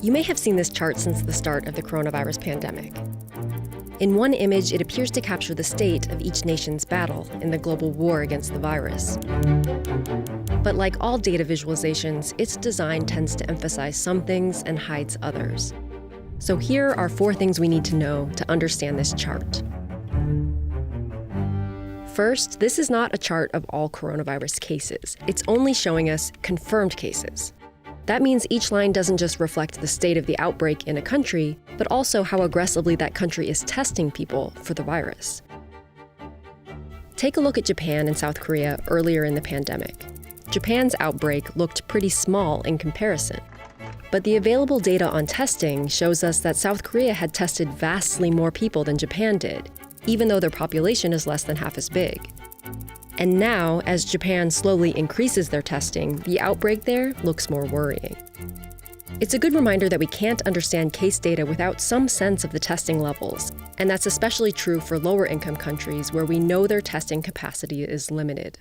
You may have seen this chart since the start of the coronavirus pandemic. In one image, it appears to capture the state of each nation's battle in the global war against the virus. But like all data visualizations, its design tends to emphasize some things and hides others. So here are 4 things we need to know to understand this chart. First, this is not a chart of all coronavirus cases. It's only showing us confirmed cases. That means each line doesn't just reflect the state of the outbreak in a country, but also how aggressively that country is testing people for the virus. Take a look at Japan and South Korea earlier in the pandemic. Japan's outbreak looked pretty small in comparison. But the available data on testing shows us that South Korea had tested vastly more people than Japan did, even though their population is less than half as big. And now, as Japan slowly increases their testing, the outbreak there looks more worrying. It's a good reminder that we can't understand case data without some sense of the testing levels, and that's especially true for lower-income countries where we know their testing capacity is limited.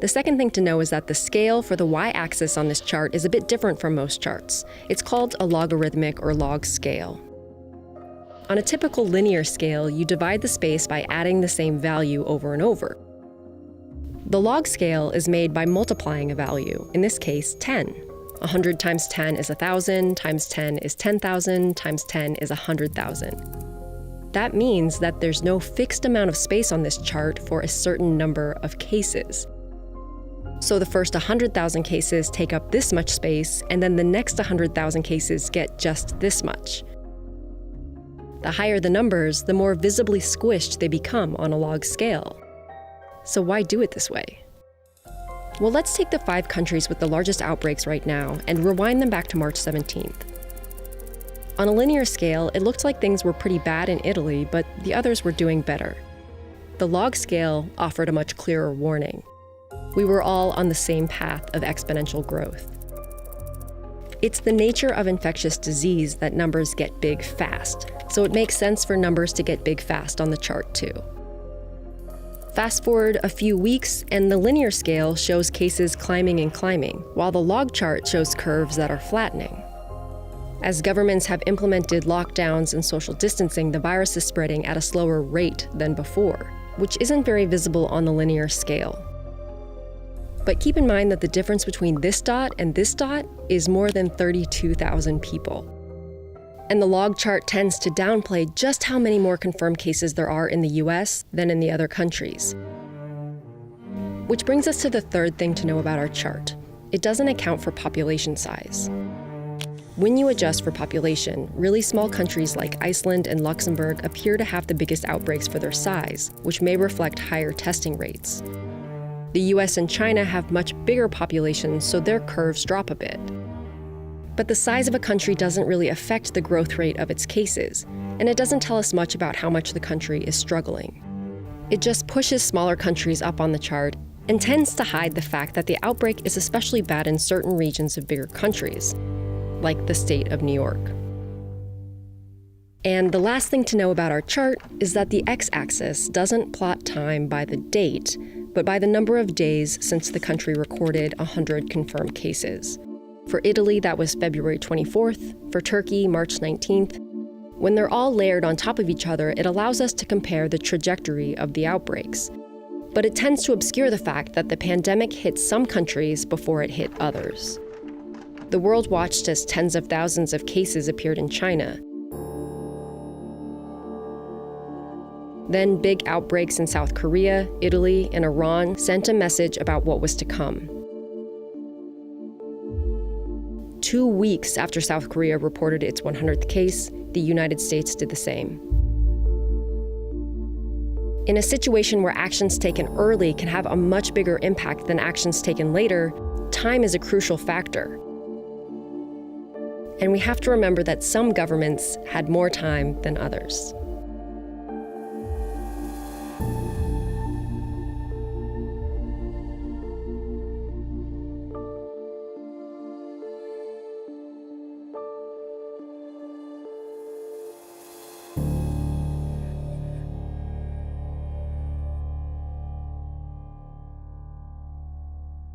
The second thing to know is that the scale for the y-axis on this chart is a bit different from most charts. It's called a logarithmic or log scale. On a typical linear scale, you divide the space by adding the same value over and over. The log scale is made by multiplying a value, in this case 10. 100 times 10 is 1,000, times 10 is 10,000, times 10 is 100,000. That means that there's no fixed amount of space on this chart for a certain number of cases. So the first 100,000 cases take up this much space, and then the next 100,000 cases get just this much. The higher the numbers, the more visibly squished they become on a log scale. So why do it this way? Well, let's take the 5 countries with the largest outbreaks right now and rewind them back to March 17th. On a linear scale, it looked like things were pretty bad in Italy, but the others were doing better. The log scale offered a much clearer warning. We were all on the same path of exponential growth. It's the nature of infectious disease that numbers get big fast, so it makes sense for numbers to get big fast on the chart too. Fast forward a few weeks, and the linear scale shows cases climbing and climbing, while the log chart shows curves that are flattening. As governments have implemented lockdowns and social distancing, the virus is spreading at a slower rate than before, which isn't very visible on the linear scale. But keep in mind that the difference between this dot and this dot is more than 32,000 people. And the log chart tends to downplay just how many more confirmed cases there are in the US than in the other countries. Which brings us to the third thing to know about our chart. It doesn't account for population size. When you adjust for population, really small countries like Iceland and Luxembourg appear to have the biggest outbreaks for their size, which may reflect higher testing rates. The US and China have much bigger populations, so their curves drop a bit. But the size of a country doesn't really affect the growth rate of its cases, and it doesn't tell us much about how much the country is struggling. It just pushes smaller countries up on the chart and tends to hide the fact that the outbreak is especially bad in certain regions of bigger countries, like the state of New York. And the last thing to know about our chart is that the x-axis doesn't plot time by the date, but by the number of days since the country recorded 100 confirmed cases. For Italy, that was February 24th, for Turkey, March 19th. When they're all layered on top of each other, it allows us to compare the trajectory of the outbreaks. But it tends to obscure the fact that the pandemic hit some countries before it hit others. The world watched as tens of thousands of cases appeared in China. Then big outbreaks in South Korea, Italy, and Iran sent a message about what was to come. 2 weeks after South Korea reported its 100th case, the United States did the same. In a situation where actions taken early can have a much bigger impact than actions taken later, time is a crucial factor. And we have to remember that some governments had more time than others.